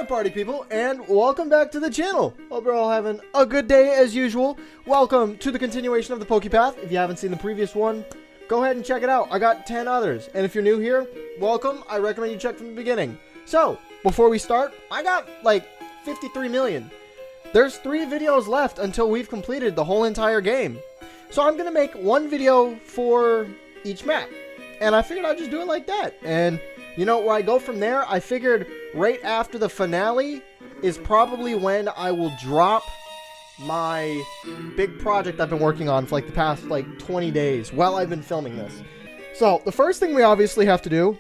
my party people, and welcome back to the channel. Hope you're all having a good day as usual. Welcome to the continuation of the PokePath. If you haven't seen the previous one, go ahead and check it out. I got 10 others. And if you're new here, welcome. I recommend you check from the beginning. So, before we start, I got like 53 million. There's 3 videos left until we've completed the whole entire game. So I'm going to make one video for each map. And I figured I'd just do it like that. And you know, where I go from there, I figured right after the finale is probably when I will drop my big project I've been working on for like the past like 20 days while I've been filming this. So, the first thing we obviously have to do,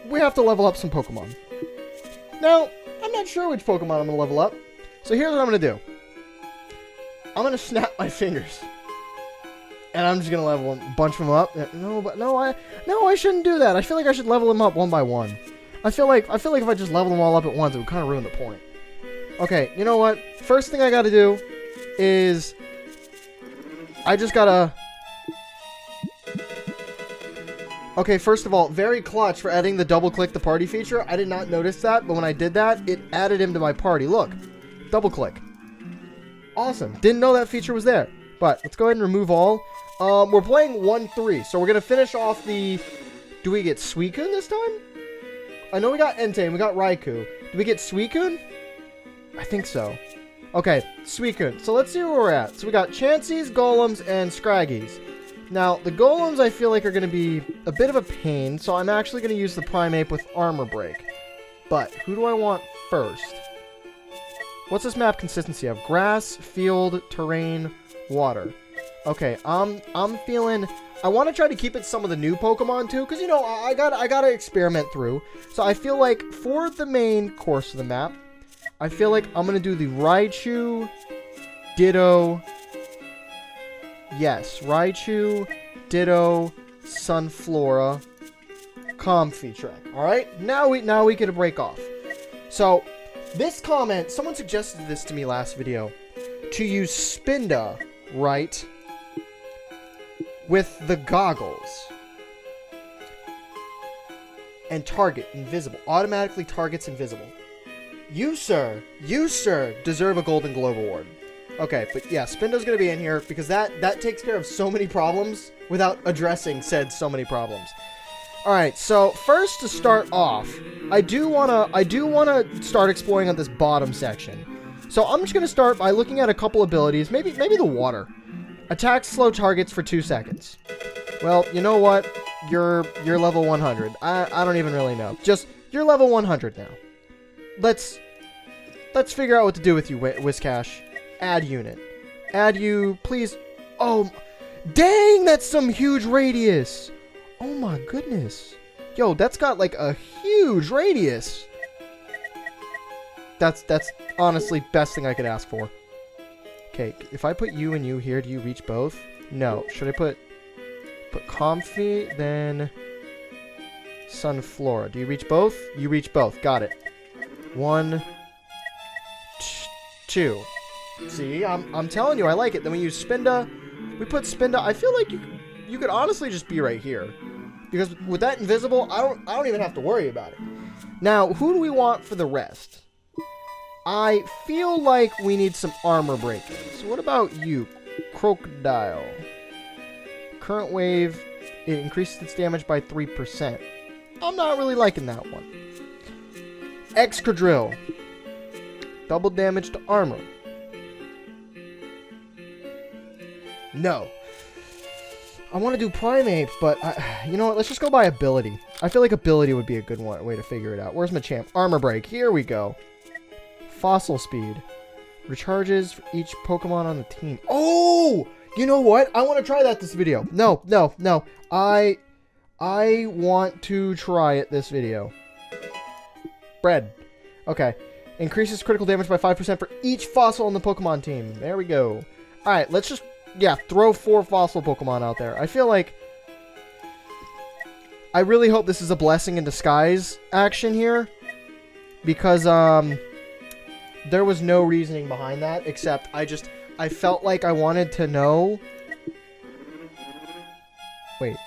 we have to level up some Pokemon. Now, I'm not sure which Pokemon I'm going to level up. So here's what I'm going to do. I'm going to snap my fingers. And I'm just gonna level a bunch of them up. No, I shouldn't do that. I feel like I should level them up one by one. I feel like if I just level them all up at once, it would kind of ruin the point. Okay, you know what? First thing I gotta do is I just gotta. Okay, first of all, very clutch for adding the double click the party feature. I did not notice that, but when I did that, it added him to my party. Look, double click. Awesome. Didn't know that feature was there. But let's go ahead and remove all. We're playing 1-3, so we're going to finish off the... Do we get Suicune this time? I know we got Entei and we got Raikou. Do we get Suicune? I think so. Okay, Suicune. So let's see where we're at. So we got Chanseys, Golems, and Scraggies. Now, the Golems I feel like are going to be a bit of a pain, so I'm actually going to use the Primeape with Armor Break. But, who do I want first? What's this map consistency of? Grass, field, terrain, water. Okay, I'm feeling... I want to try to keep it some of the new Pokemon too, because, you know, I gotta experiment through. So I feel like for the main course of the map, I feel like I'm going to do the Raichu, Ditto... Yes, Raichu, Ditto, Sunflora, Comfey track. Alright, now we get a break off. So, this comment, someone suggested this to me last video, to use Spinda, right, with the goggles. And target invisible. Automatically targets invisible. You, sir, deserve a Golden Globe Award. Okay, but yeah, Spinda's gonna be in here because that takes care of so many problems without addressing said so many problems. Alright, so first to start off, I do wanna start exploring on this bottom section. So I'm just going to start by looking at a couple abilities. Maybe the water. Attacks slow targets for 2 seconds. Well, you know what? You're level 100. I don't even really know. Just, you're level 100 now. Let's figure out what to do with you, Whiscash. Add unit. Add you, please. Oh, dang, that's some huge radius. Oh my goodness. Yo, that's got like a huge radius. That's honestly best thing I could ask for. Okay, if I put you and you here, do you reach both? No. Should I put Comfey, then Sunflora? Do you reach both? You reach both. Got it. 1, 2. See, I'm telling you, I like it. Then we use Spinda. We put Spinda. I feel like you could honestly just be right here, because with that invisible, I don't even have to worry about it. Now, who do we want for the rest? I feel like we need some armor breaking. So what about you, Crocodile? Current wave, it increases its damage by 3%. I'm not really liking that one. Excadrill, double damage to armor. No. I want to do Primeape, but you know what? Let's just go by ability. I feel like ability would be a good way to figure it out. Where's Machamp? Armor break. Here we go. Fossil speed. Recharges for each Pokemon on the team. Oh! You know what? I want to try that this video. No. I want to try it this video. Bread. Okay. Increases critical damage by 5% for each fossil on the Pokemon team. There we go. Alright, let's just, throw 4 fossil Pokemon out there. I feel like... I really hope this is a blessing in disguise action here. Because, there was no reasoning behind that, except I felt like I wanted to know. Wait.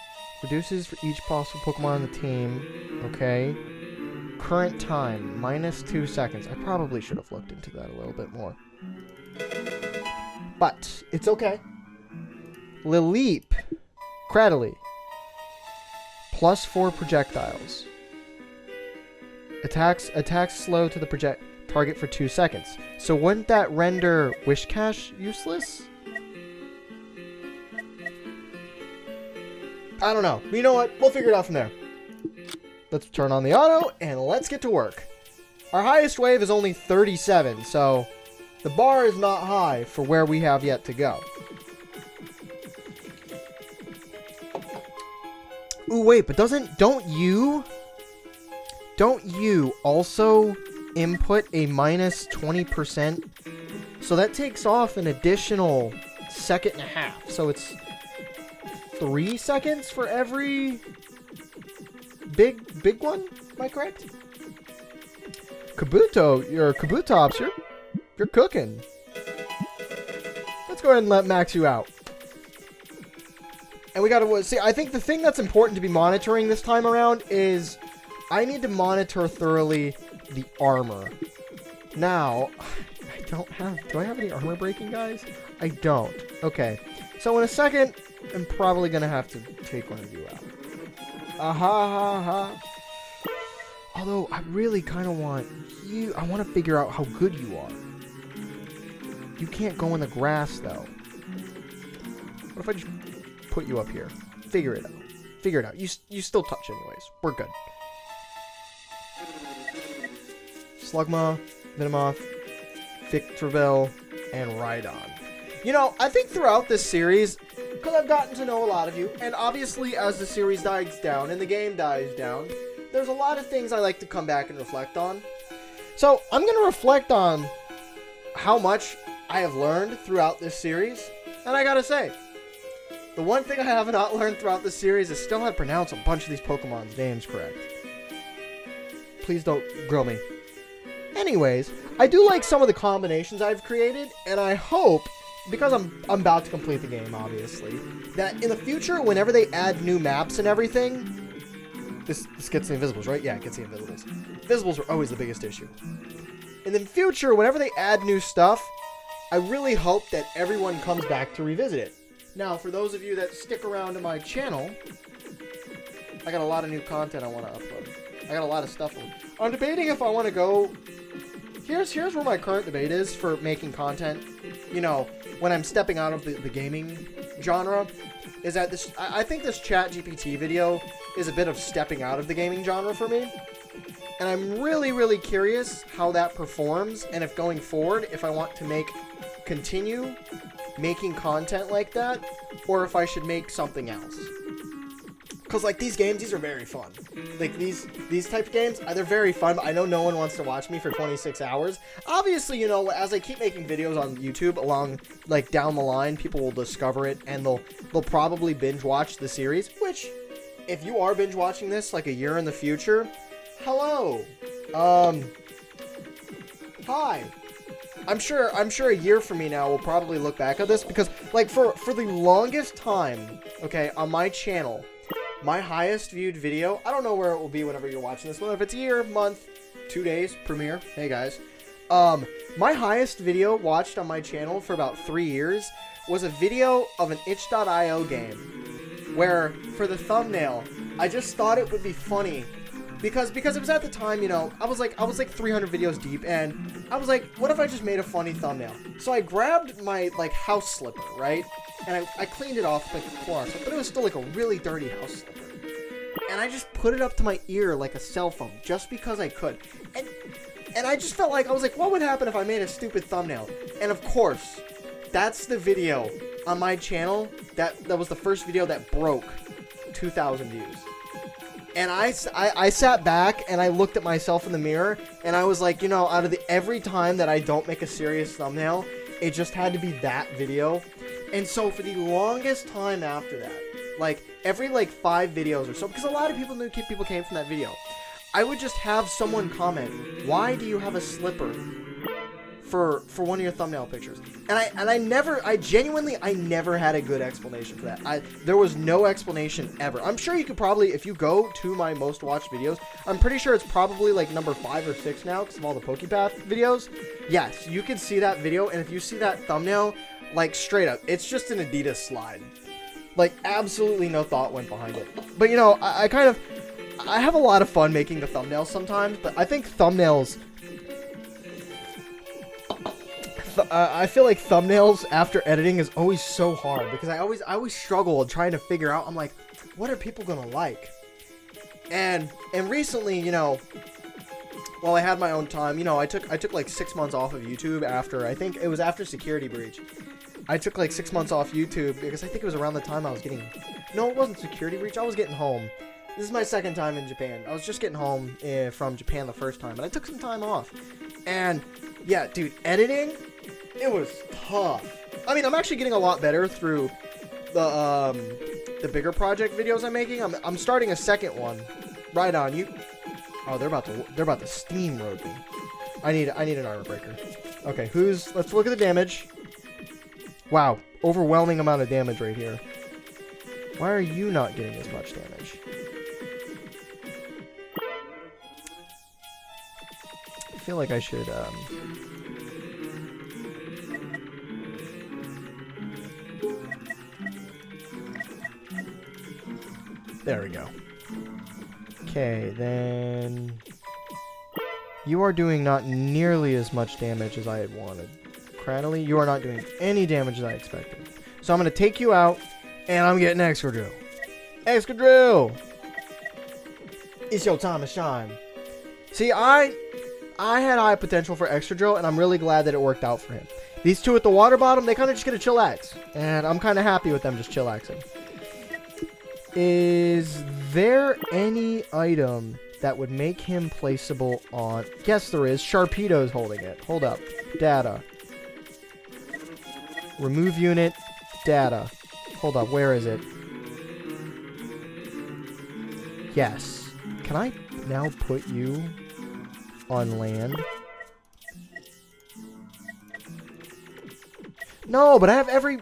Reduces for each possible Pokemon on the team. Okay. Current time, minus 2 seconds. I probably should have looked into that a little bit more. But, it's okay. Lilleep. Cradily. +4 projectiles. Attacks slow to the target for 2 seconds. So wouldn't that render Wishcash useless? I don't know. You know what? We'll figure it out from there. Let's turn on the auto, and let's get to work. Our highest wave is only 37, so the bar is not high for where we have yet to go. Ooh, wait, but don't you also input a minus 20%? So that takes off an additional 1.5 seconds. So it's 3 seconds for every big one. Am I correct? Kabutops, you're cooking. Let's go ahead and let max you out. And we gotta see. I think the thing that's important to be monitoring this time around is I need to monitor thoroughly the armor. Now, do I have any armor breaking, guys? I don't. Okay. So in a second, I'm probably gonna have to take one of you out. Although, I really kind of want you... I want to figure out how good you are. You can't go in the grass, though. What if I just put you up here? Figure it out. Figure it out. You still touch anyways. We're good. Slugma, Venomoth, Victreebel, and Rhydon. You know, I think throughout this series, because I've gotten to know a lot of you, and obviously as the series dies down and the game dies down, there's a lot of things I like to come back and reflect on. So, I'm going to reflect on how much I have learned throughout this series, and I gotta say, the one thing I have not learned throughout this series is still how to pronounce a bunch of these Pokemon's names correct. Please don't grill me. Anyways, I do like some of the combinations I've created, and I hope, because I'm about to complete the game, obviously, that in the future, whenever they add new maps and everything, this gets the Invisibles, right? Yeah, it gets the Invisibles. Invisibles are always the biggest issue. In the future, whenever they add new stuff, I really hope that everyone comes back to revisit it. Now, for those of you that stick around to my channel, I got a lot of new content I want to upload. I got a lot of stuff. I'm debating if I want to go... Here's where my current debate is for making content. You know, when I'm stepping out of the gaming genre, is that this... I think this ChatGPT video is a bit of stepping out of the gaming genre for me. And I'm really, really curious how that performs, and if going forward, if I want to continue making content like that, or if I should make something else. Because, like, these games, these are very fun. Like, these type of games, they're very fun, but I know no one wants to watch me for 26 hours. Obviously, you know, as I keep making videos on YouTube along, like, down the line, people will discover it, and they'll probably binge watch the series, which, if you are binge watching this, like, a year in the future, hello. Hi. I'm sure a year from me now, we'll probably look back at this, because, like, for the longest time, okay, on my channel, my highest viewed video, I don't know where it will be whenever you're watching this, whether if it's a year, month, 2 days, premiere, hey guys, my highest video watched on my channel for about 3 years was a video of an itch.io game, where, for the thumbnail, I just thought it would be funny. Because it was at the time, you know, I was like 300 videos deep, and I was like, what if I just made a funny thumbnail? So I grabbed my, like, house slipper, right? And I cleaned it off with, like, Clorox, but it was still, like, a really dirty house slipper. And I just put it up to my ear like a cell phone, just because I could. And I just felt like, I was like, what would happen if I made a stupid thumbnail? And of course, that's the video on my channel, that was the first video that broke 2,000 views. And I sat back and I looked at myself in the mirror and I was like, you know, out of every time that I don't make a serious thumbnail, it just had to be that video. And so for the longest time after that, like every 5 videos or so, because a lot of people came from that video, I would just have someone comment, why do you have a slipper for one of your thumbnail pictures. And I genuinely never had a good explanation for that. There was no explanation ever. I'm sure you could probably, if you go to my most watched videos, I'm pretty sure it's probably like number 5 or 6 now because of all the PokePath videos. Yes, you can see that video, and if you see that thumbnail, like straight up, it's just an Adidas slide. Like absolutely no thought went behind it. But you know, I have a lot of fun making the thumbnails sometimes, but I think thumbnails, I feel like thumbnails after editing is always so hard because I always struggle trying to figure out, I'm like, what are people gonna like? And recently, you know, while I had my own time, you know, I took like 6 months off of YouTube after, I think it was after Security Breach. I took like 6 months off YouTube because I think it was around the time I was getting, no, it wasn't Security Breach, I was getting home. This is my second time in Japan. I was just getting home from Japan the first time, and I took some time off. And yeah, dude, editing, it was tough. I mean, I'm actually getting a lot better through the bigger project videos I'm making. I'm starting a second one. Right on you. Oh, they're about to steamroad me. I need an armor breaker. Okay, let's look at the damage. Wow, overwhelming amount of damage right here. Why are you not getting as much damage? I feel like I should there we go. Okay, then you are doing not nearly as much damage as I had wanted. Cranily, you are not doing any damage as I expected. So I'm going to take you out, and I'm getting Extra Drill. Extra Drill! It's your time to shine. See, I had high potential for Extra Drill, and I'm really glad that it worked out for him. These two at the water bottom, they kind of just get a chillax, and I'm kind of happy with them just chillaxing. Is there any item that would make him placeable on... Yes, there is. Sharpedo's holding it. Hold up. Data. Remove unit. Data. Hold up. Where is it? Yes. Can I now put you on land? No, but I have every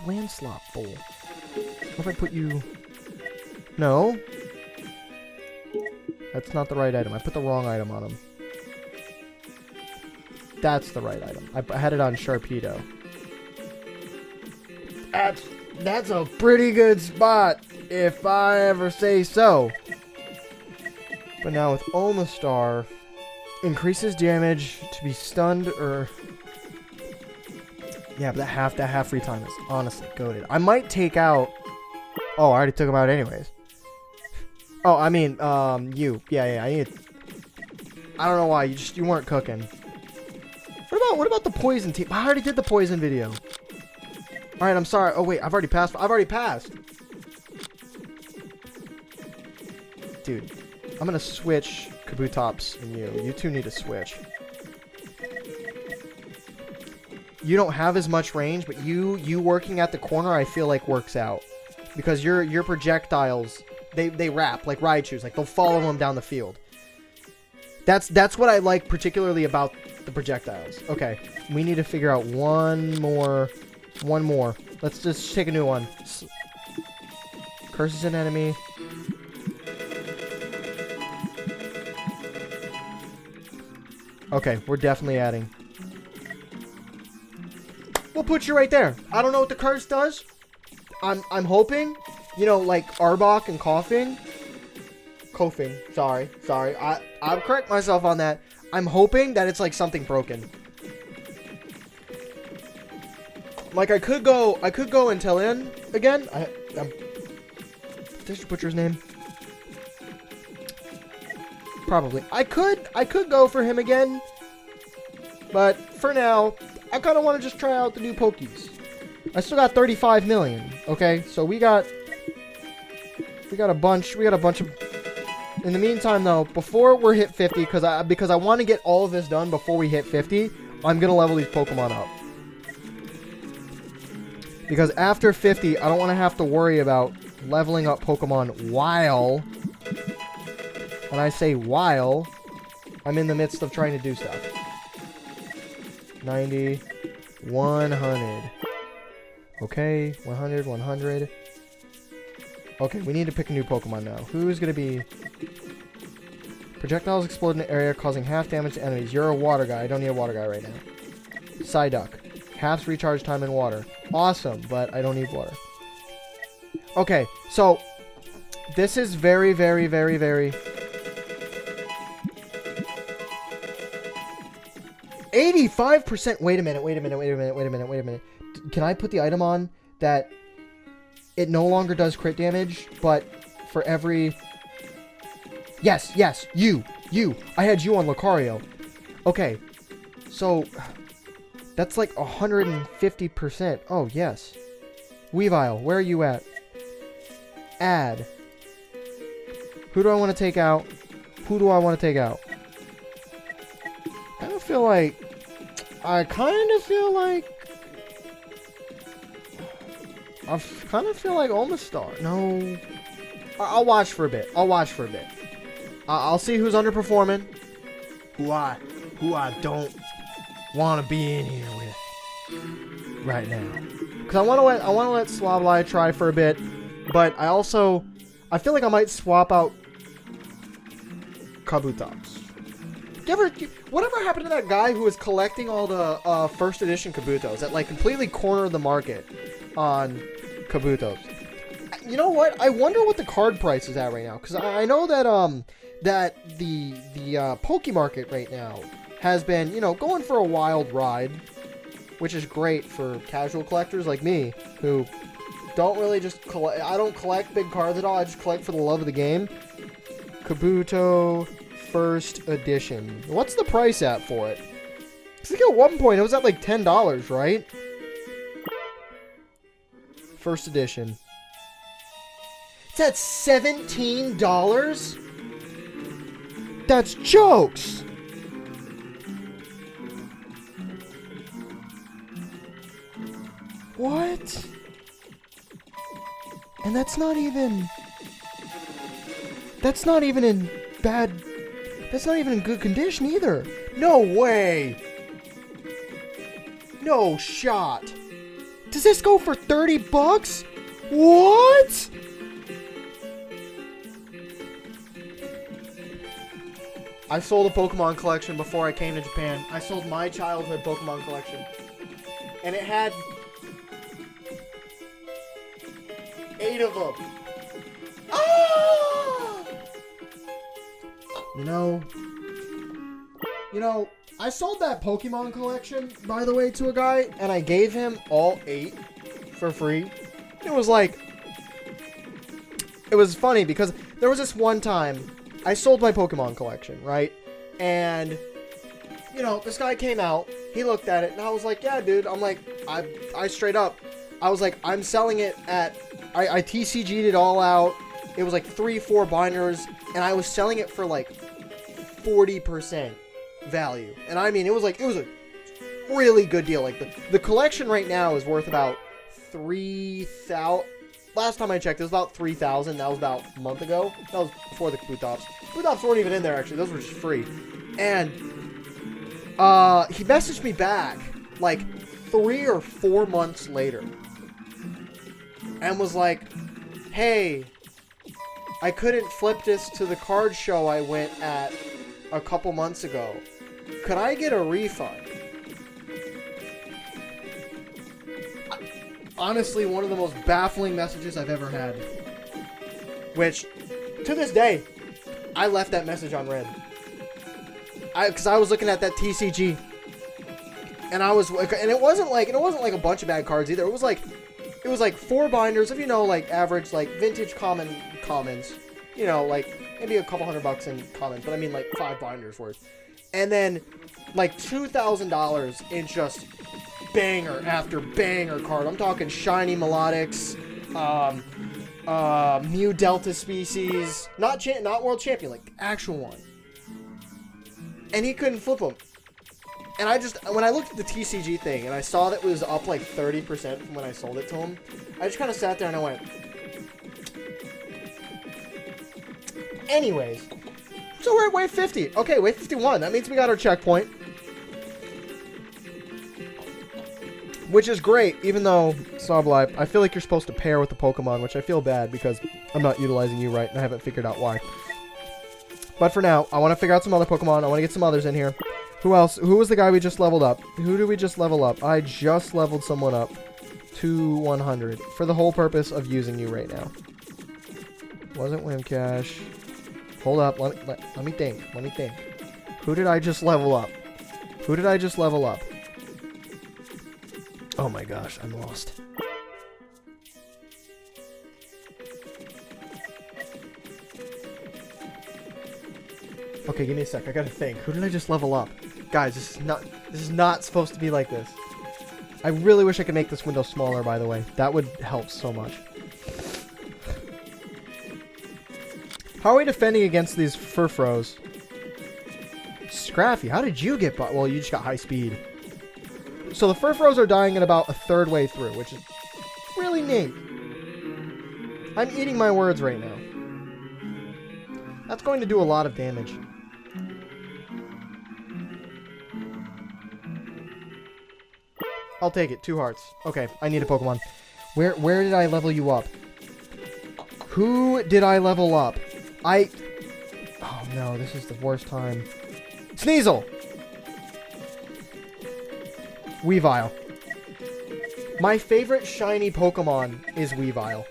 land slot full. What if I put you... No. That's not the right item. I put the wrong item on him. That's the right item. I had it on Sharpedo. That's a pretty good spot, if I ever say so. But now with Omastar, increases damage to be stunned or... Yeah, but that half free time is honestly goated. I might take out... Oh, I already took him out anyways. Oh, I mean, you. Yeah, I need... I don't know why, you weren't cooking. What about the poison team? I already did the poison video. Alright, I'm sorry. Oh, wait, I've already passed. Dude, I'm gonna switch Kabutops and you. You two need to switch. You don't have as much range, but you working at the corner, I feel like works out. Because your projectiles... They wrap like Raichus, like they'll follow them down the field. That's what I like particularly about the projectiles. Okay, we need to figure out one more. Let's just take a new one. Curses an enemy. Okay, we're definitely adding. We'll put you right there. I don't know what the curse does. I'm hoping. You know, like Arbok and Coughing. Sorry. I'll correct myself on that. I'm hoping that it's like something broken. Like I could go until in again. Did you butcher his name? Probably. I could go for him again. But for now, I kind of want to just try out the new Pokies. I still got 35 million. Okay, so we got a bunch of... In the meantime, though, before we're hit 50, because I want to get all of this done before we hit 50, I'm going to level these Pokemon up. Because after 50, I don't want to have to worry about leveling up Pokemon while... When I say while, I'm in the midst of trying to do stuff. 90, 100. Okay, 100, 100. Okay, we need to pick a new Pokemon now. Who's going to be... Projectiles explode in the area, causing half damage to enemies. You're a water guy. I don't need a water guy right now. Psyduck. Half recharge time in water. Awesome, but I don't need water. Okay, so... This is very, very, very, very... 85%! Wait a minute. Can I put the item on that it no longer does crit damage, but for every... Yes, you. I had you on Lucario. Okay, so that's like 150%. Oh, yes. Weavile, where are you at? Add. Who do I want to take out? I kind of feel like... I kind of feel like Omastar. No. I'll watch for a bit. I'll see who's underperforming. Who I don't want to be in here with right now. Because I want to let Slavlai try for a bit, but I feel like I might swap out Kabutops. Whatever happened to that guy who was collecting all the first edition Kabutos that like completely cornered the market on Kabutos? You know what? I wonder what the card price is at right now, because I know that that the Poke market right now has been, going for a wild ride, which is great for casual collectors like me who don't really just collect. I don't collect big cards at all. I just collect for the love of the game. Kabuto first edition. What's the price at for it? I think at one point it was at like $10, right? First edition. It's at $17? That's jokes! What? And that's not even in bad... That's not even in good condition either. No way! No shot! Does this go for $30? What? I sold a Pokemon collection before I came to Japan. I sold my childhood Pokemon collection. And it had 8 of them. Ah! You know, I sold that Pokemon collection, by the way, to a guy, and I gave him all 8 for free. It was funny because there was this one time I sold my Pokemon collection, right? And, this guy came out, he looked at it, and I was like, yeah, dude, I'm like, I straight up, I was like, I'm selling it at, I TCG'd it all out. It was like 3-4 binders, and I was selling it for like 40% value. And I mean, it was a really good deal. Like the collection right now is worth about 3,000. Last time I checked, it was about 3,000. That was about a month ago. That was before the Kabutops. Kabutops weren't even in there, actually. Those were just free. And he messaged me back like 3 or 4 months later and was like, hey, I couldn't flip this to the card show I went at a couple months ago. Could I get a refund? Honestly, one of the most baffling messages I've ever had. Which, to this day, I left that message on read. Because I was looking at that TCG, and it wasn't like a bunch of bad cards either. It was like 4 binders of average vintage commons, like maybe a couple $100 in commons, but I mean like 5 binders worth, and then like $2,000 in just banger after banger card. I'm talking shiny Melodics, Mew Delta species, not world champion, like the actual one. And he couldn't flip them. And when I looked at the TCG thing and I saw that it was up like 30% from when I sold it to him, I just kind of sat there and I went, anyways, so we're at wave 50. Okay, wave 51. That means we got our checkpoint. Which is great, even though, Snoblife, I feel like you're supposed to pair with the Pokemon, which I feel bad because I'm not utilizing you right, and I haven't figured out why. But for now, I want to figure out some other Pokemon. I want to get some others in here. Who else? Who was the guy we just leveled up? Who did we just level up? I just leveled someone up to 100 for the whole purpose of using you right now. Wasn't Wimcash. Hold up. Let me think. Let me think. Who did I just level up? Who did I just level up? Oh my gosh, I'm lost. Okay, give me a sec. I gotta think. Who did I just level up? Guys, this is not supposed to be like this. I really wish I could make this window smaller, by the way. That would help so much. How are we defending against these Furfros? Scraffy, how did you get by? Well, you just got high speed. So the Furfros are dying at about a third way through, which is really neat. I'm eating my words right now. That's going to do a lot of damage. I'll take it. 2 hearts. Okay, I need a Pokemon. Where did I level you up? Who did I level up? Oh no, this is the worst time. Sneasel! Weavile. My favorite shiny Pokemon is Weavile.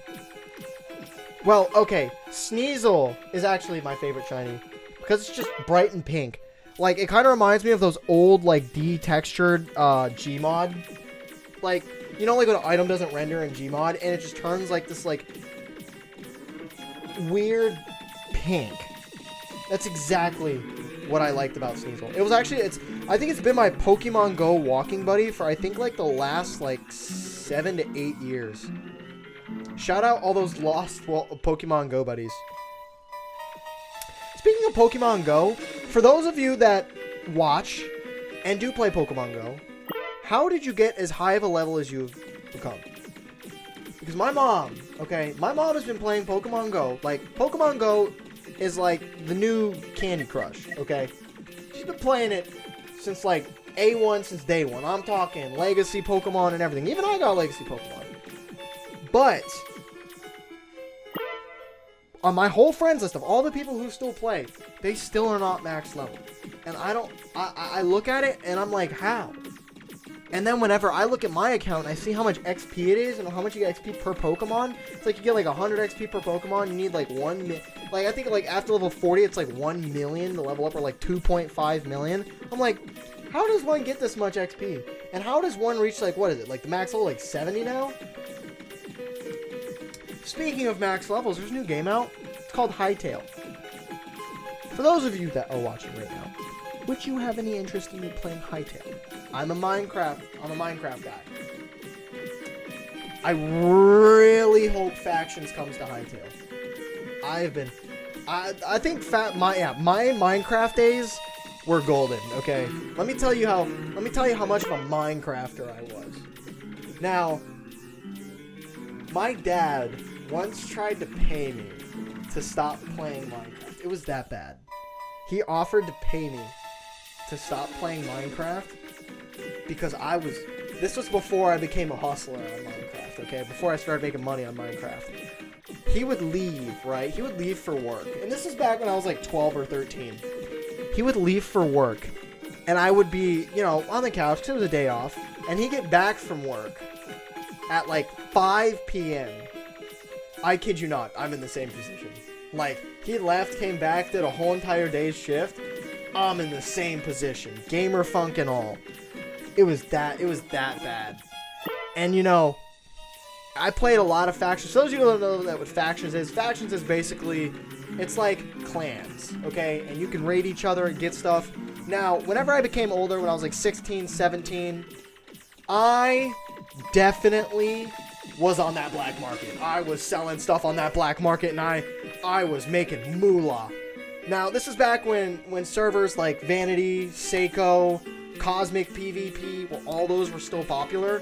Well, okay, Sneasel is actually my favorite shiny because it's just bright and pink. Like, it kind of reminds me of those old, like, de-textured Gmod. Like, you know, like when an item doesn't render in Gmod and it just turns like this, like, weird pink. That's exactly what I liked about Sneasel. It was actually, I think it's been my Pokemon Go walking buddy for, I think, like, the last, like, 7 to 8 years. Shout out all those lost Pokemon Go buddies. Speaking of Pokemon Go, for those of you that watch and do play Pokemon Go, how did you get as high of a level as you've become? Because my mom, okay, my mom has been playing Pokemon Go. Like, Pokemon Go is like the new Candy Crush, okay? She's been playing it since like A1, since day one. I'm talking Legacy Pokemon and everything. Even I got Legacy Pokemon. But on my whole friends list of all the people who still play, they still are not max level. And I look at it and I'm like, how? And then whenever I look at my account, I see how much XP it is and how much you get XP per Pokemon. It's like you get like 100 XP per Pokemon. You need like like I think like after level 40, it's like 1 million to level up, or like 2.5 million. I'm like, how does one get this much XP? And how does one reach like, what is it? Like the max level, like 70 now? Speaking of max levels, there's a new game out. It's called Hytale. For those of you that are watching right now, would you have any interest in me playing Hytale? I'm a Minecraft guy. I really hope Factions comes to Hytale. I think my Minecraft days were golden, okay? Let me tell you how much of a Minecrafter I was. Now, my dad once tried to pay me to stop playing Minecraft. It was that bad. He offered to pay me to stop playing Minecraft because this was before I became a hustler on Minecraft, okay? Before I started making money on Minecraft. He would leave, right? He would leave for work. And this is back when I was like 12 or 13. He would leave for work. And I would be, you know, on the couch because it was a day off. And he'd get back from work at like 5 p.m. I kid you not, I'm in the same position. Like, he left, came back, did a whole entire day's shift. I'm in the same position. Gamer funk and all. It was that bad. And you know, I played a lot of Factions. So those of you who don't know what Factions is basically, it's like clans, okay? And you can raid each other and get stuff. Now, whenever I became older, when I was like 16, 17, I definitely was on that black market. I was selling stuff on that black market, and I was making moolah. Now, this is back when servers like Vanity, Seiko, Cosmic PvP, well, all those were still popular.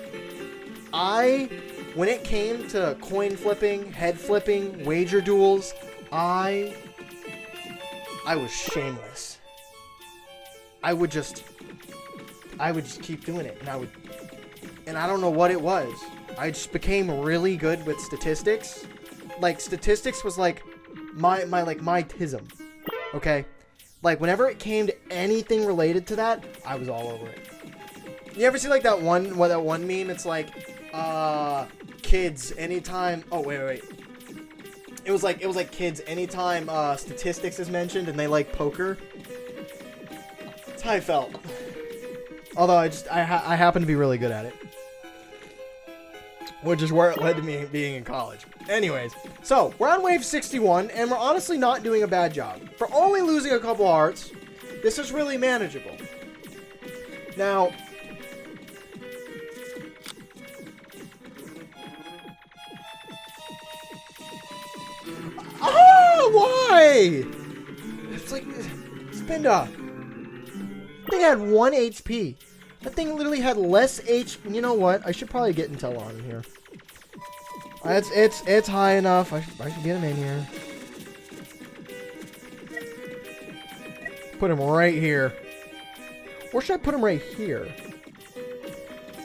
When it came to coin flipping, head flipping, wager duels, I was shameless. I would just keep doing it, And I don't know what it was. I just became really good with statistics. Like, statistics was like my tism. Okay? Like, whenever it came to anything related to that, I was all over it. You ever see like that one meme? It's like, kids anytime. Oh wait. It was like kids anytime statistics is mentioned and they like poker. That's how I felt. Although I happen to be really good at it, which is where it led to me being in college. Anyways, so we're on wave 61, and we're honestly not doing a bad job. For only losing a couple hearts, this is really manageable. Now, why? It's like, Spinda. That thing had 1 HP. That thing literally had less You know what? I should probably get Intel on here. It's high enough. I should get him in here. Put him right here. Or should I put him right here?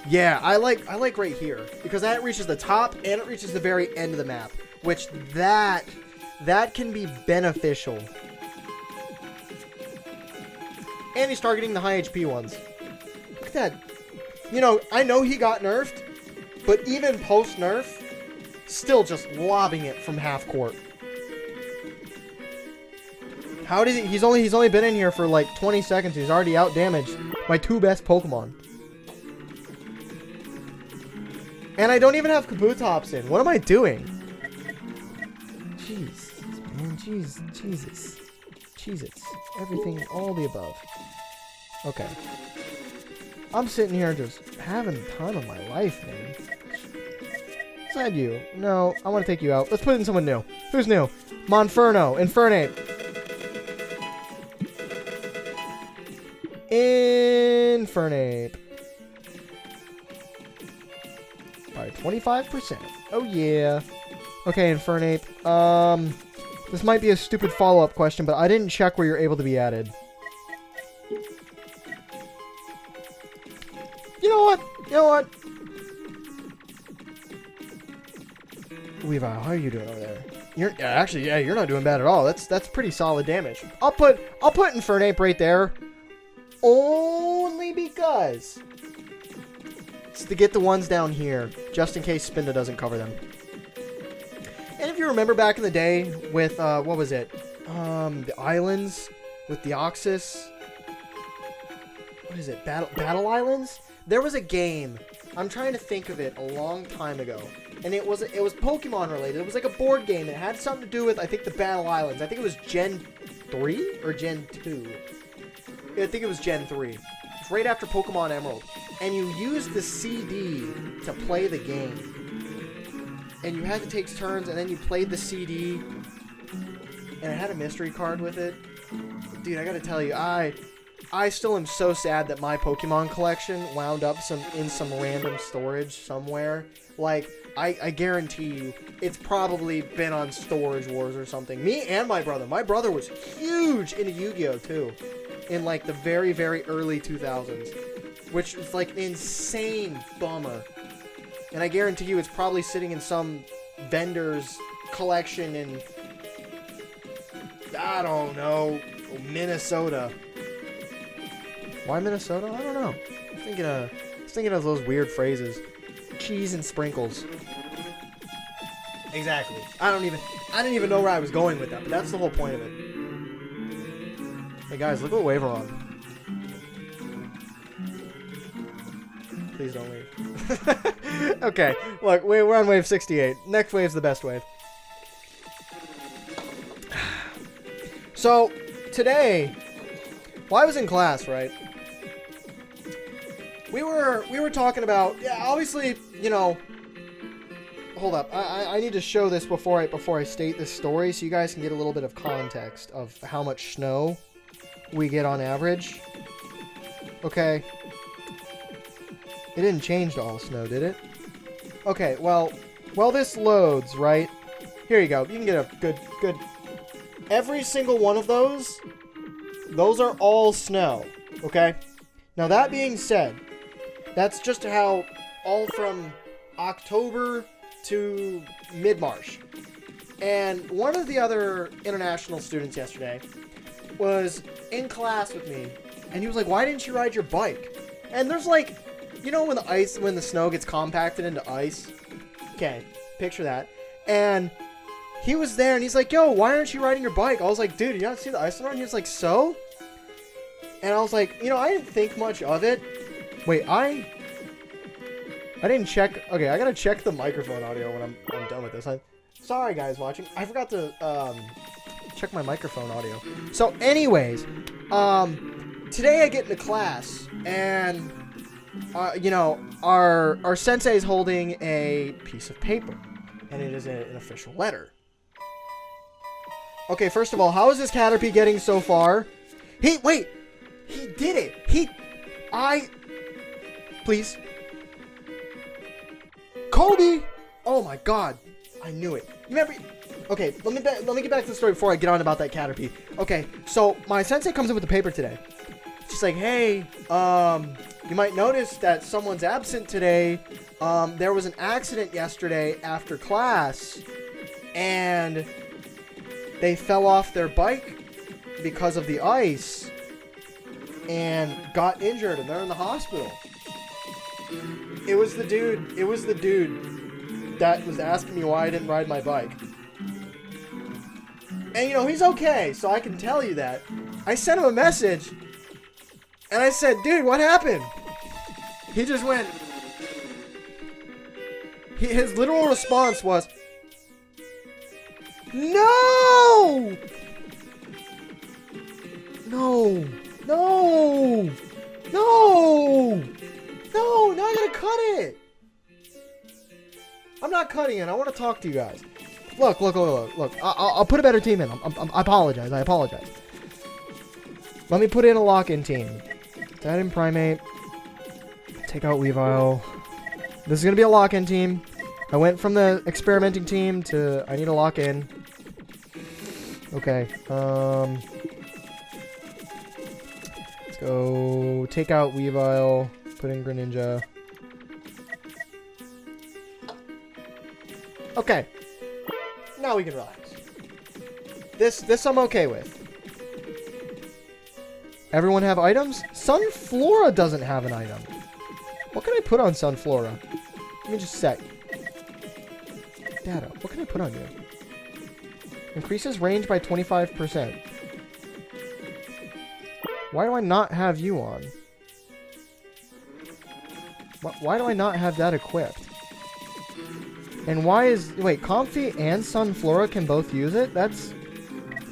Yeah, I like right here because that reaches the top and it reaches the very end of the map, which that can be beneficial. And he's targeting the high HP ones. Look at that. You know, I know he got nerfed, but even post-nerf, still just lobbing it from half court. How did he? He's only been in here for like 20 seconds. He's already out damaged my 2 best Pokemon. And I don't even have Kabutops in. What am I doing? Jeez, man. Jesus. Everything, all the above. Okay. I'm sitting here just having the time of my life, man. Is that you? No, I want to take you out. Let's put in someone new. Who's new? Monferno. Infernape. Infernape. By 25%. Oh, yeah. Okay, Infernape. This might be a stupid follow-up question, but I didn't check where you're able to be added. You know what? Levi, how are you doing over there? You're not doing bad at all. That's pretty solid damage. I'll put Infernape right there. Only because it's to get the ones down here, just in case Spinda doesn't cover them. And if you remember back in the day with, what was it? The islands with Deoxys. What is it? Battle Islands? There was a game. I'm trying to think of it a long time ago. And it was Pokemon related. It was like a board game. It had something to do with, I think, the Battle Islands. I think it was Gen 3 or Gen 2. I think it was Gen 3. It's right after Pokemon Emerald. And you used the CD to play the game. And you had to take turns, and then you played the CD. And it had a mystery card with it. Dude, I gotta tell you, I still am so sad that my Pokemon collection wound up in some random storage somewhere. Like, I guarantee you, it's probably been on Storage Wars or something. Me and my brother. My brother was huge into Yu-Gi-Oh! Too. In, like, the very, very early 2000s. Which is, like, an insane bummer. And I guarantee you it's probably sitting in some vendor's collection in, I don't know, Minnesota. Why Minnesota? I don't know. I was thinking of those weird phrases. Cheese and sprinkles. Exactly. I didn't even know where I was going with that, but that's the whole point of it. Hey guys, look what wave we're on. Please don't leave. Okay, look, we're on wave 68. Next wave's the best wave. So, today, well, I was in class, right? We were talking about, yeah, obviously, you know, hold up. I need to show this before I state this story so you guys can get a little bit of context of how much snow we get on average. Okay. It didn't change to all snow, did it? Okay, well, this loads, right? Here you go. You can get a good... Every single one of those are all snow, okay? Now, that being said, that's just how all from October to mid-March. And one of the other international students yesterday was in class with me, and he was like, why didn't you ride your bike? And there's like, you know when the snow gets compacted into ice? Okay, picture that. And he was there, and he's like, yo, why aren't you riding your bike? I was like, dude, you not see the ice on? He was like, so? And I was like, you know, I didn't think much of it. Wait, I didn't check. Okay, I gotta check the microphone audio when I'm done with this. Sorry, guys watching. I forgot to check my microphone audio. So, anyways, today I get into class, and you know, our sensei is holding a piece of paper, and it is an official letter. Okay, first of all, how is this Caterpie getting so far? He did it. Please. Kobe! Oh my god. I knew it. You remember? Okay, let me get back to the story before I get on about that Caterpie. Okay, so my sensei comes in with the paper today. She's like, hey, you might notice that someone's absent today. There was an accident yesterday after class, and they fell off their bike because of the ice and got injured, and they're in the hospital. It was the dude that was asking me why I didn't ride my bike. And, you know, he's okay, so I can tell you that. I sent him a message, and I said, dude, what happened? He just went... His literal response was, no! No! No! No! No! Now I gotta cut it! I'm not cutting it. I want to talk to you guys. Look. I'll put a better team in. I apologize. Let me put in a lock-in team. Add in Primate. Take out Weavile. This is going to be a lock-in team. I went from the experimenting team to I need a lock-in. Okay. Let's go take out Weavile. Put in Greninja. Okay. Now we can relax. This I'm okay with. Everyone have items? Sunflora doesn't have an item. What can I put on Sunflora? Let me just set. Data. What can I put on you? Increases range by 25%. Why do I not have you on? Why do I not have that equipped? And why is... Wait, Comfy and Sunflora can both use it? That's...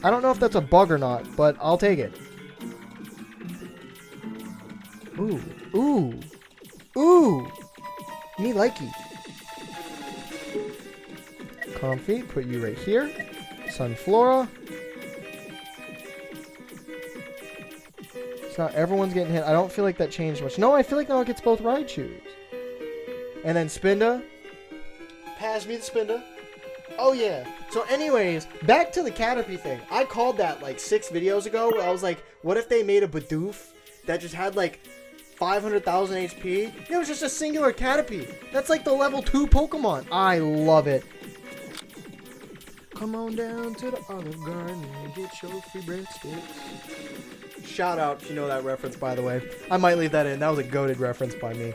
I don't know if that's a bug or not, but I'll take it. Ooh. Ooh. Ooh. Me likey. Comfy, put you right here. Sunflora. So now everyone's getting hit. I don't feel like that changed much. No, I feel like now it gets both Raichus. And then Spinda. Pass me the Spinda. Oh yeah. So anyways, back to the Caterpie thing. I called that like 6 videos ago. I was like, what if they made a Bidoof that just had like 500,000 HP? It was just a singular Caterpie. That's like the level 2 Pokemon. I love it. Come on down to the Olive Garden and get your free breadsticks. Shout out if you know that reference, by the way. I might leave that in. That was a goated reference by me.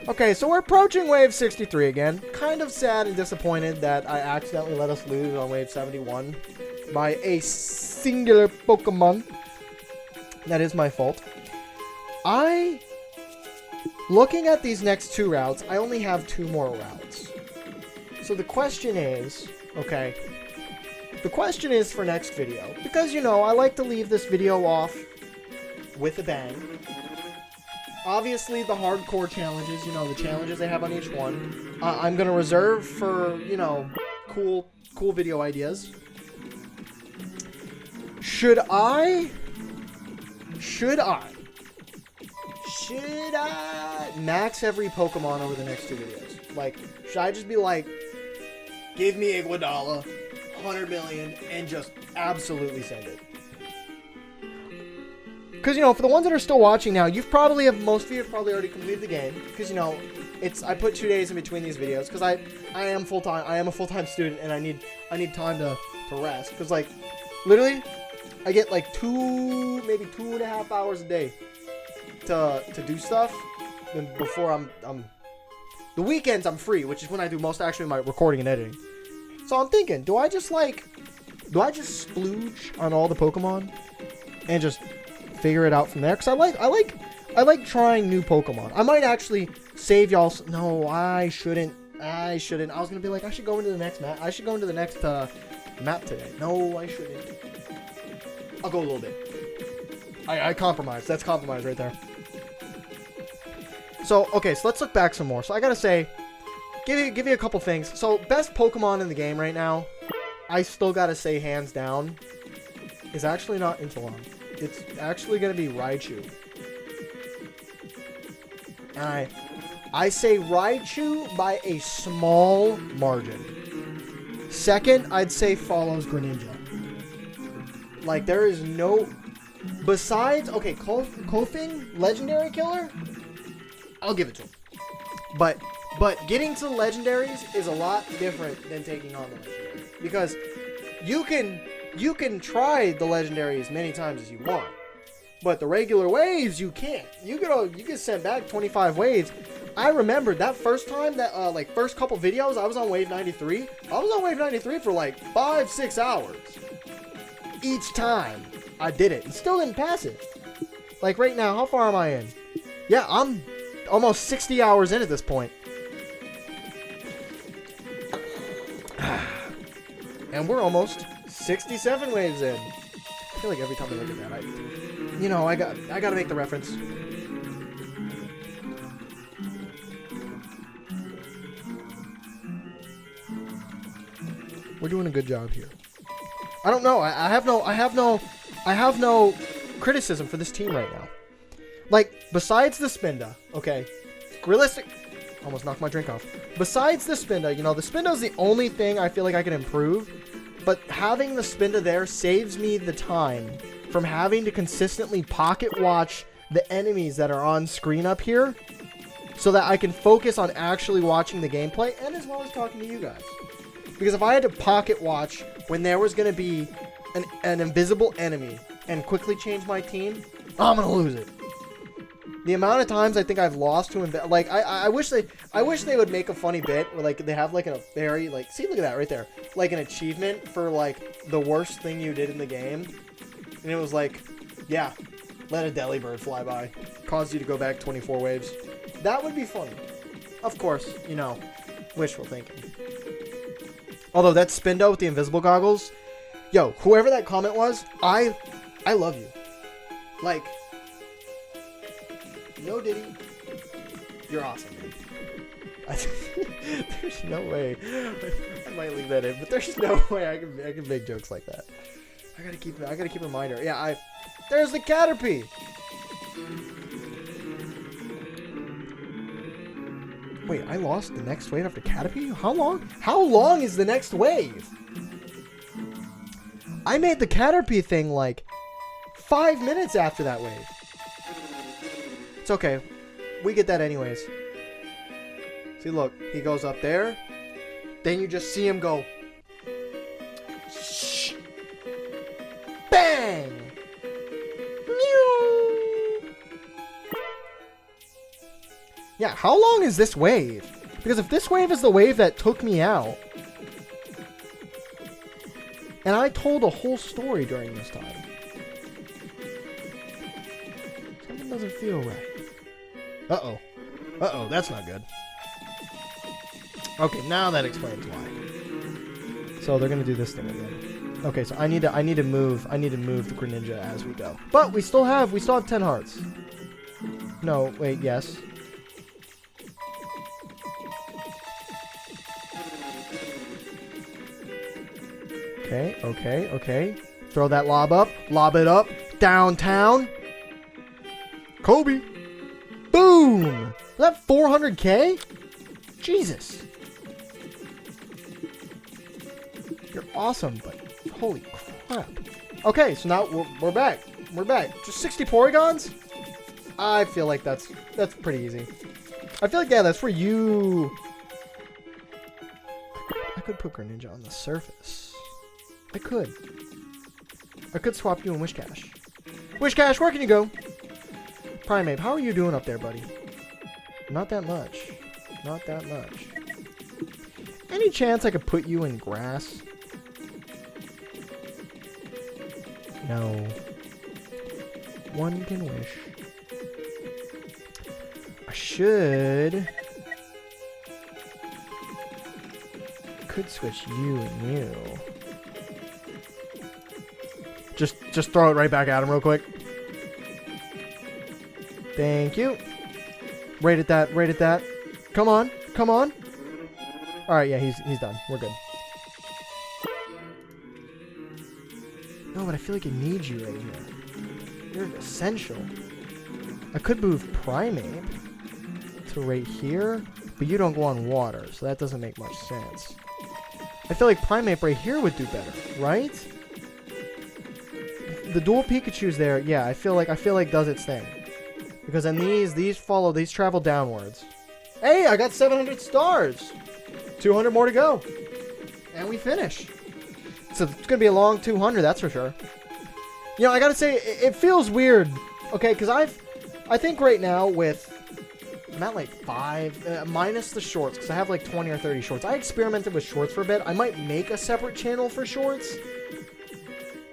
Okay, so we're approaching Wave 63 again. Kind of sad and disappointed that I accidentally let us lose on Wave 71 by a singular Pokemon. That is my fault. Looking at these next 2 routes, I only have 2 more routes. So the question is, okay, the question is for next video, because, you know, I like to leave this video off with a bang. Obviously, the hardcore challenges, you know, the challenges they have on each one, I'm going to reserve for, you know, cool video ideas. Should I max every Pokemon over the next 2 videos? Like, should I just be like, give me Iguodala, 100 million, and just absolutely send it? Because, you know, for the ones that are still watching now, most of you have probably already completed the game. Because, you know, I put 2 days in between these videos because I am full-time. I am a full-time student, and I need time to rest. Because, like, literally, I get, like, maybe 2.5 hours a day to do stuff. Then before I'm the weekends I'm free, which is when I do most actually my recording and editing. So I'm thinking, do I just splooge on all the Pokemon and just figure it out from there? Because I like trying new Pokemon. I might actually save y'all. No, I shouldn't. I was gonna be like, I should go into the next map. I should go into the next map today. No, I shouldn't. I'll go a little bit. I compromise. That's compromise right there. So, okay, so let's look back some more. So I gotta say, give you a couple things. So, best Pokemon in the game right now, I still gotta say hands down, is actually not Intalon. It's actually gonna be Raichu. And I say Raichu by a small margin. Second, I'd say follows Greninja. Like, there is no... Besides, okay, Koffing, Legendary Killer, I'll give it to him. But getting to the legendaries is a lot different than taking on the legendaries. Because you can try the legendaries many times as you want. But the regular waves, you can't. You get sent back 25 waves. I remember that first time, that first couple videos, I was on wave 93. I was on wave 93 for like 5-6 hours. Each time I did it. And still didn't pass it. Like right now, how far am I in? Yeah, I'm almost 60 hours in at this point. And we're almost 67 waves in. I feel like every time I look at that, I gotta make the reference. We're doing a good job here. I don't know. I have no criticism for this team right now. Like, besides the Spinda, okay, realistic, almost knocked my drink off. Besides the Spinda, the Spinda is the only thing I feel like I can improve, but having the Spinda there saves me the time from having to consistently pocket watch the enemies that are on screen up here so that I can focus on actually watching the gameplay and as well as talking to you guys. Because if I had to pocket watch when there was going to be an invisible enemy and quickly change my team, I'm going to lose it. The amount of times I think I've lost to him, like I wish they would make a funny bit where like they have like a very like, see, look at that right there, like an achievement for like the worst thing you did in the game, and it was like, yeah, let a Delibird fly by, caused you to go back 24 waves. That would be funny. Of course, wishful thinking. Although that Spindo with the invisible goggles, yo, whoever that comment was, I love you. Like, no Diddy, you're awesome, man. There's no way. I might leave that in, but there's no way I can make jokes like that. I gotta keep a reminder. Yeah, there's the Caterpie. Wait, I lost the next wave after Caterpie? How long? How long is the next wave? I made the Caterpie thing like 5 minutes after that wave. It's okay. We get that anyways. See, look. He goes up there. Then you just see him go. Shh. Bang! Meow. Yeah, how long is this wave? Because if this wave is the wave that took me out, and I told a whole story during this time, something doesn't feel right. Uh-oh. Uh-oh, that's not good. Okay, now that explains why. So they're gonna do this thing again. Okay, so I need to move the Greninja as we go. But we still have 10 hearts. No, wait, yes. Okay. Throw that lob it up, downtown. Kobe. Boom! Is that 400k? Jesus. You're awesome, but holy crap. Okay, so now we're back. We're back. Just 60 Porygons? I feel like that's pretty easy. I feel like, yeah, that's where you... I could put Greninja on the surface. I could. I could swap you and Wishcash. Wishcash, where can you go? Primeape, how are you doing up there, buddy? Not that much. Not that much. Any chance I could put you in grass? No. One can wish. I should... could switch you and you. Just throw it right back at him real quick. Thank you. Right at that, right at that. Come on, come on. Alright, yeah, he's done. We're good. No, but I feel like it needs you right here. You're essential. I could move Primeape to right here, but you don't go on water, so that doesn't make much sense. I feel like Primeape right here would do better, right? The dual Pikachu's there, yeah, I feel like does its thing. Because then these travel downwards. Hey, I got 700 stars. 200 more to go. And we finish. So it's going to be a long 200, that's for sure. You know, I got to say, it feels weird. Okay, because I think right now with... I'm at like 5, minus the shorts, because I have like 20 or 30 shorts. I experimented with shorts for a bit. I might make a separate channel for shorts.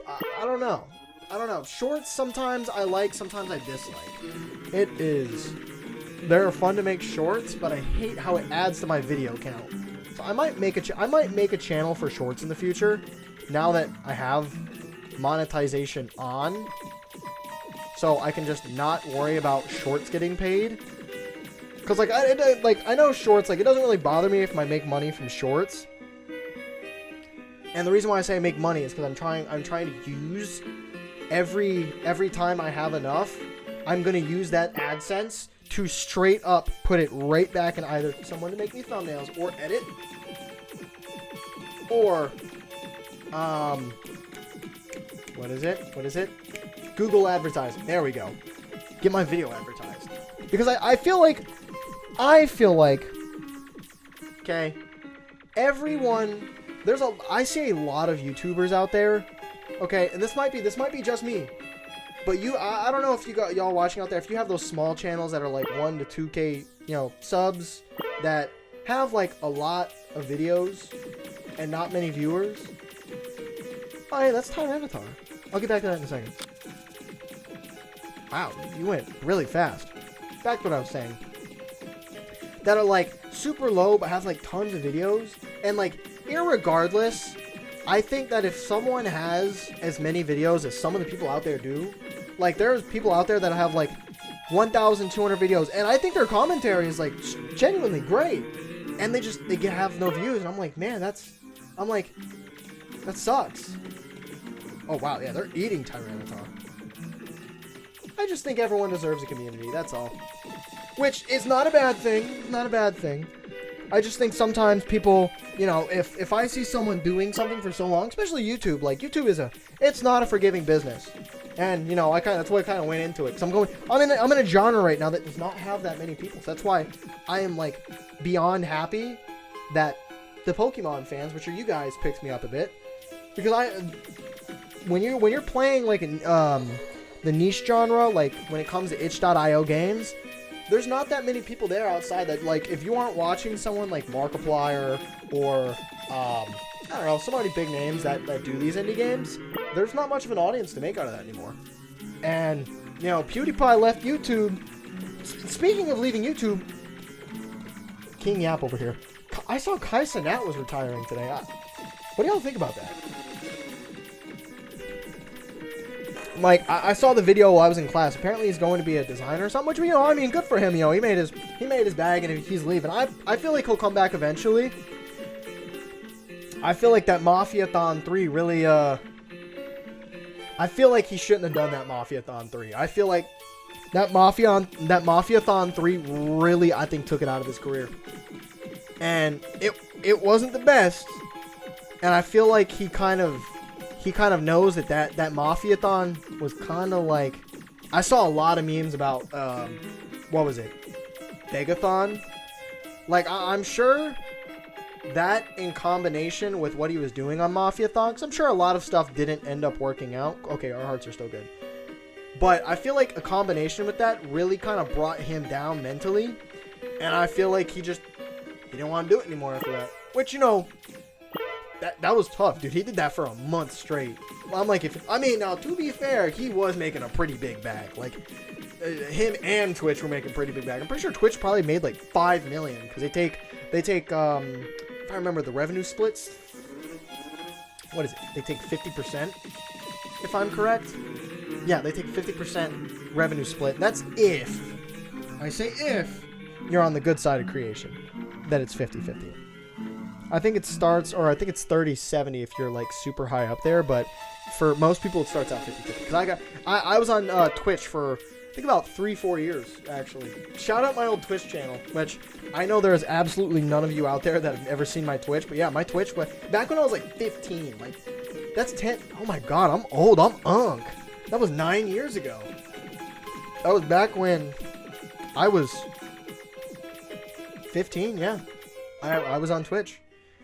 I don't know. I don't know. Shorts sometimes I like, sometimes I dislike. It is... They're fun to make shorts, but I hate how it adds to my video count. So I might make a channel for shorts in the future, now that I have monetization on. So I can just not worry about shorts getting paid. Because, like, I know shorts, like, it doesn't really bother me if I make money from shorts. And the reason why I say I make money is because I'm trying to use every time I have enough, I'm going to use that AdSense to straight up put it right back in either someone to make me thumbnails or edit. Or, what is it? Google advertising. There we go. Get my video advertised. Because I feel like, okay, everyone, I see a lot of YouTubers out there, okay, and this might be just me, but I don't know if y'all watching out there, if you have those small channels that are like 1 to 2K, you know, subs, that have like a lot of videos and not many viewers. Oh, hey, that's Tyranitar. I'll get back to that in a second. Wow, you went really fast. Back to what I was saying. That are like super low but have like tons of videos. And like, irregardless, I think that if someone has as many videos as some of the people out there do, like there's people out there that have like 1,200 videos, and I think their commentary is like genuinely great, and they have no views, and I'm like, man, that sucks. Oh wow, yeah, they're eating Tyranitar. I just think everyone deserves a community, that's all. Which is not a bad thing, not a bad thing. I just think sometimes people, you know, if I see someone doing something for so long, especially YouTube, like YouTube it's not a forgiving business. And, you know, that's why I kind of went into it. Cause I'm in a genre right now that does not have that many people. So that's why I am like beyond happy that the Pokemon fans, which are you guys, picked me up a bit. Because when you're playing like the niche genre, like when it comes to itch.io games, there's not that many people there outside that, like, if you aren't watching someone like Markiplier or, I don't know, some already big names that do these indie games, there's not much of an audience to make out of that anymore. And, you know, PewDiePie left YouTube. Speaking of leaving YouTube, King Yap over here. I saw Kai Cenat was retiring today. What do y'all think about that? Like, I saw the video while I was in class. Apparently he's going to be a designer or something, which, you know, I mean, good for him. You know, he made his bag and he's leaving. I feel like he'll come back eventually. I feel like that Mafiathon 3 really, I feel like he shouldn't have done that Mafiathon 3. I feel like that Mafiathon 3 really, I think, took it out of his career. And it wasn't the best. And I feel like he kind of knows that Mafiathon was kind of like, I saw a lot of memes about, what was it? begathon. Like, I'm sure that in combination with what he was doing on Mafia-thon, 'cause I'm sure a lot of stuff didn't end up working out. Okay, our hearts are still good. But I feel like a combination with that really kind of brought him down mentally. And I feel like he didn't want to do it anymore after that. Which, you know, that was tough, dude. He did that for a month straight. I'm like, now, to be fair, he was making a pretty big bag. Like, him and Twitch were making a pretty big bag. I'm pretty sure Twitch probably made like 5 million. Because they take, if I remember the revenue splits, what is it? They take 50%, if I'm correct. Yeah, they take 50% revenue split. That's if, I say if, you're on the good side of creation. That it's 50-50. I think it starts, or I think it's 30-70 if you're like super high up there, but for most people it starts out 50-50. Because I was on Twitch for, I think about 3-4 years, actually. Shout out my old Twitch channel, which I know there's absolutely none of you out there that have ever seen my Twitch, but yeah, my Twitch, back when I was like 15, like, that's 10, oh my god, I'm old, I'm unk. That was 9 years ago. That was back when I was 15, yeah. I was on Twitch.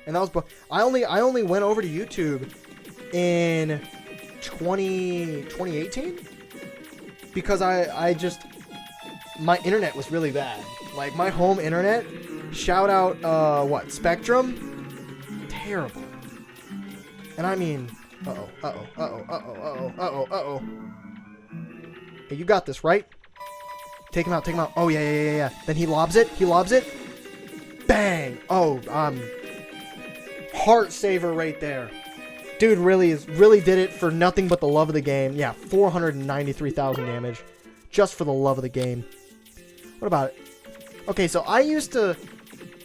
And that was, I only went over to YouTube in 2018 because I just, my internet was really bad. Like, my home internet, shout out, Spectrum? Terrible. And I mean, uh-oh. Hey, you got this, right? Take him out. Oh, yeah. Then he lobs it. Bang! Oh, heart saver right there. Dude really did it for nothing but the love of the game. Yeah, 493,000 damage. Just for the love of the game. What about it? Okay, so I used to...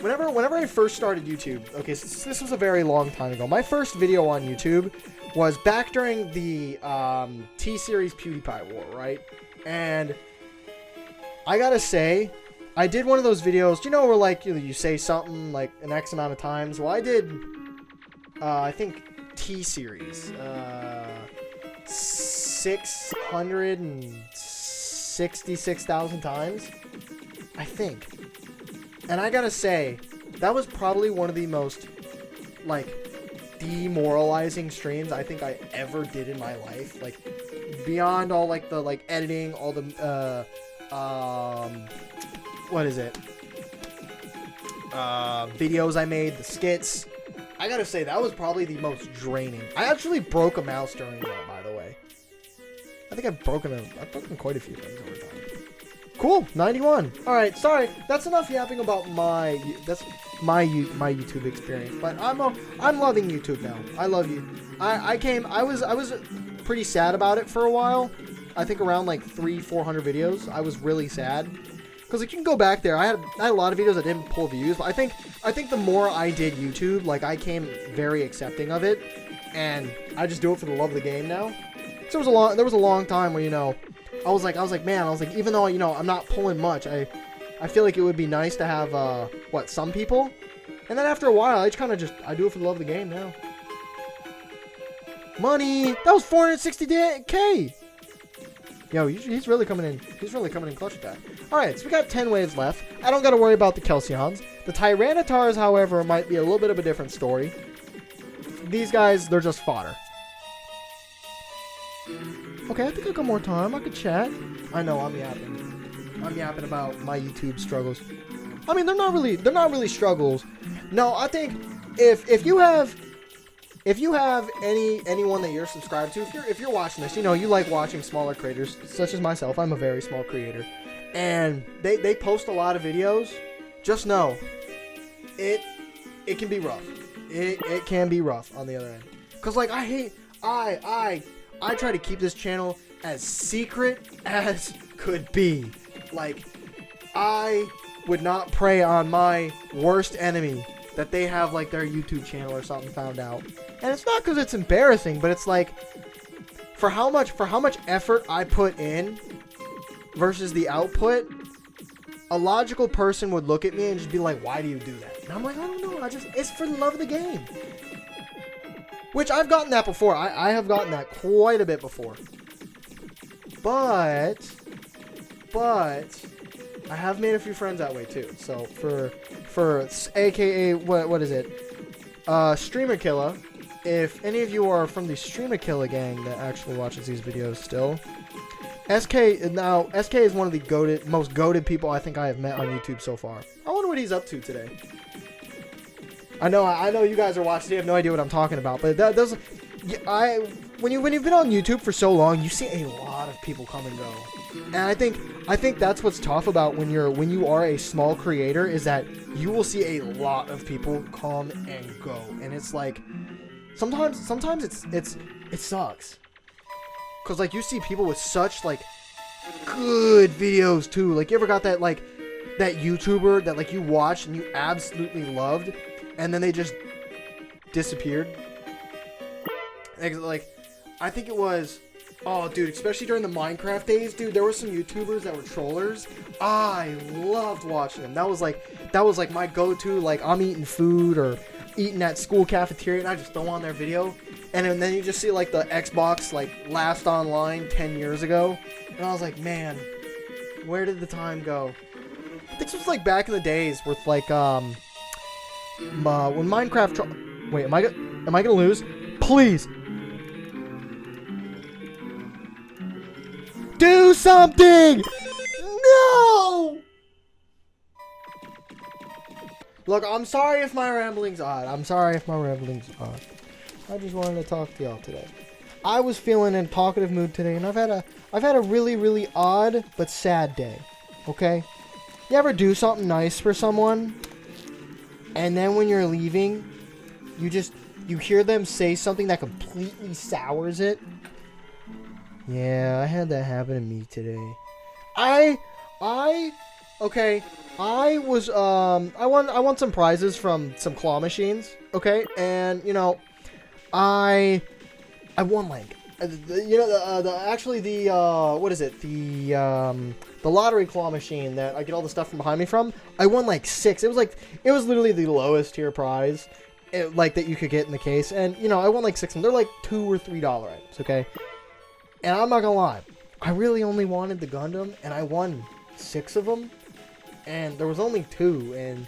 Whenever I first started YouTube... Okay, so this was a very long time ago. My first video on YouTube was back during the T-Series PewDiePie war, right? And I gotta say... I did one of those videos, you know, where like you say something like an X amount of times. Well, I did, I think T-Series, 666,000 times, I think. And I gotta say, that was probably one of the most like demoralizing streams I think I ever did in my life. Like, beyond all like the like editing, all the what is it? Videos I made, the skits. I gotta say, that was probably the most draining. I actually broke a mouse during that, by the way. I think I've broken quite a few things over time. Cool, 91. All right, sorry. That's enough yapping about my YouTube experience. But I'm loving YouTube now. I love you. I was pretty sad about it for a while. I think around like 300-400 videos. I was really sad. Because like, you can go back there. I had a lot of videos that didn't pull views, but I think the more I did YouTube, like, I came very accepting of it, and I just do it for the love of the game now. So there was a long time where, you know, I was like, man, even though, you know, I'm not pulling much, I feel like it would be nice to have some people, and then after a while, I do it for the love of the game now. Money, that was 460K. Yo, he's really coming in. He's really coming in clutch with that. Alright, so we got 10 waves left. I don't got to worry about the Kelsions. The Tyrannitars, however, might be a little bit of a different story. These guys, they're just fodder. Okay, I think I got more time. I could chat. I know, I'm yapping. I'm yapping about my YouTube struggles. I mean, they're not really struggles. No, I think if you have anyone that you're subscribed to, if you're watching this, you know, you like watching smaller creators, such as myself. I'm a very small creator. And they post a lot of videos. Just know, it can be rough. It can be rough on the other end. Cause like I try to keep this channel as secret as could be. Like, I would not prey on my worst enemy that they have like their YouTube channel or something found out. And it's not because it's embarrassing, but it's like for how much effort I put in versus the output, a logical person would look at me and just be like, why do you do that? And I'm like, I don't know, it's for the love of the game. Which I've gotten that before. I have gotten that quite a bit before. But I have made a few friends that way too. So for AKA what is it? Streamer Killer. If any of you are from the Streamer Killer gang that actually watches these videos still, SK is one of the most goated people I think I have met on YouTube so far. I wonder what he's up to today. I know you guys are watching. You have no idea what I'm talking about, but when you've been on YouTube for so long, you see a lot of people come and go, and I think that's what's tough about when you are a small creator, is that you will see a lot of people come and go, and it's like sometimes it sucks, cause like you see people with such like good videos too. Like, you ever got that that YouTuber that like you watched and you absolutely loved, and then they just disappeared? Like, I think it was, oh dude, especially during the Minecraft days, dude, there were some YouTubers that were trollers. I loved watching them. That was like my go-to. Like, I'm eating food or eating at school cafeteria, and I just throw on their video, and then you just see like the Xbox like last online 10 years ago, and I was like, man, where did the time go? This was like back in the days with like when Minecraft. Wait, am I gonna lose? Please. Do something! No! Look, I'm sorry if my rambling's odd. I just wanted to talk to y'all today. I was feeling in a talkative mood today, and I've had a really, really odd but sad day. Okay? You ever do something nice for someone, and then when you're leaving, you hear them say something that completely sours it? Yeah, I had that happen to me today. I won some prizes from some claw machines, okay? And, you know, I won like, what is it? The lottery claw machine that I get all the stuff from behind me from. I won like 6. It was literally the lowest tier prize, that you could get in the case. And, you know, I won like 6 of them. They're like $2 or $3 items, okay? And I'm not gonna lie, I really only wanted the Gundam, and I won 6 of them, and there was only 2, and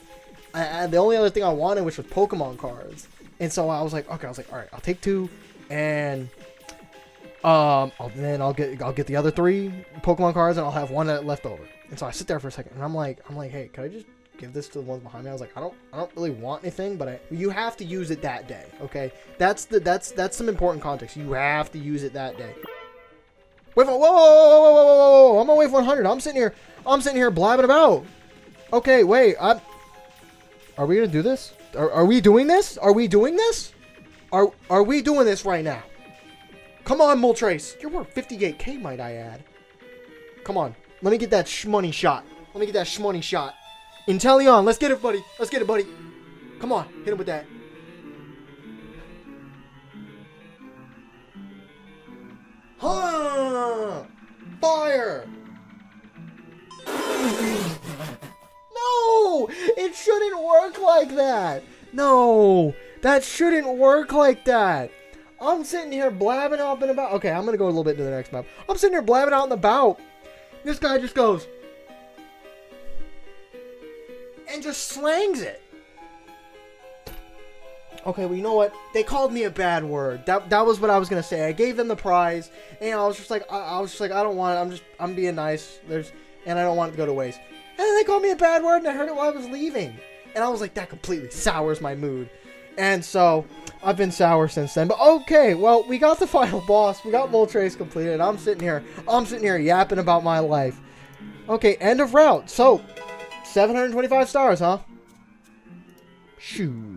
the only other thing I wanted, which was Pokemon cards. And so I was like, okay, all right, I'll take 2, and I'll get the other 3 Pokemon cards, and I'll have 1 left over. And so I sit there for a second, and I'm like, hey, can I just give this to the ones behind me? I was like, I don't really want anything, but you have to use it that day, okay? That's some important context. You have to use it that day. Wait, whoa, I'm on wave 100. I'm sitting here blabbing about. Okay, wait, are we gonna do this? Are we doing this? Are we doing this? Are we doing this right now? Come on, MOLTRES. You're worth 58k, might I add. Come on, let me get that shmoney shot. Inteleon, let's get it, buddy. Come on, hit him with that. Huh! Fire! No! It shouldn't work like that! No! That shouldn't work like that! I'm sitting here blabbing up and about. Okay, I'm gonna go a little bit to the next map. I'm sitting here blabbing out and about. This guy just goes and just slangs it. Okay, well, you know what? They called me a bad word. That was what I was gonna say. I gave them the prize, and I was just like, I don't want it. I'm being nice. And I don't want it to go to waste. And then they called me a bad word, and I heard it while I was leaving. And I was like, that completely sours my mood. And so I've been sour since then. But okay, well, we got the final boss. We got MOLTRES completed. I'm sitting here yapping about my life. Okay, end of route. So 725 stars, huh? Shoot.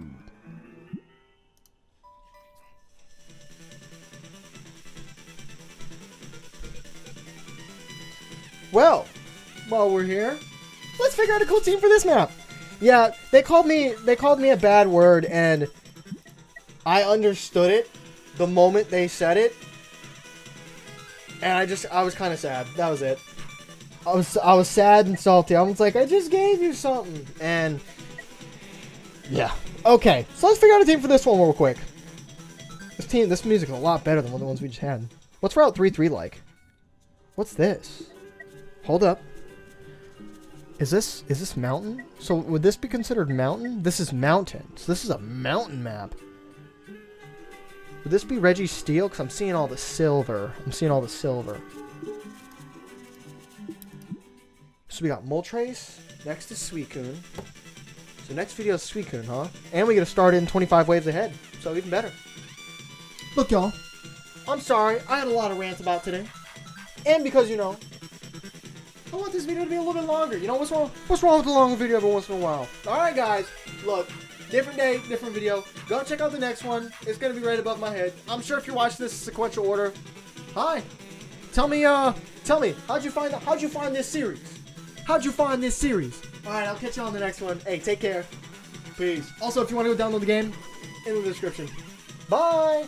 Well, while we're here, let's figure out a cool team for this map. Yeah, they called me a bad word, and I understood it the moment they said it. And I was kind of sad. That was it. I was sad and salty. I was like, I just gave you something. And yeah. Okay, so let's figure out a team for this one real quick. This music is a lot better than the ones we just had. What's Route 33 like? What's this? Hold up. Is this mountain? So would this be considered mountain? This is mountain. So this is a mountain map. Would this be Reggie's Steel? Because I'm seeing all the silver. So we got Moltres. Next is Suicune. So next video is Suicune, huh? And we get to start in 25 waves ahead. So even better. Look, y'all. I'm sorry. I had a lot of rants about today. And because, you know, I want this video to be a little bit longer. You know, what's wrong with a longer video every once in a while? Alright, guys. Look. Different day, different video. Go check out the next one. It's going to be right above my head. I'm sure if you're watching this in sequential order. Hi. Tell me, how'd you find this series? Alright, I'll catch you on the next one. Hey, take care. Peace. Also, if you want to go download the game, in the description. Bye!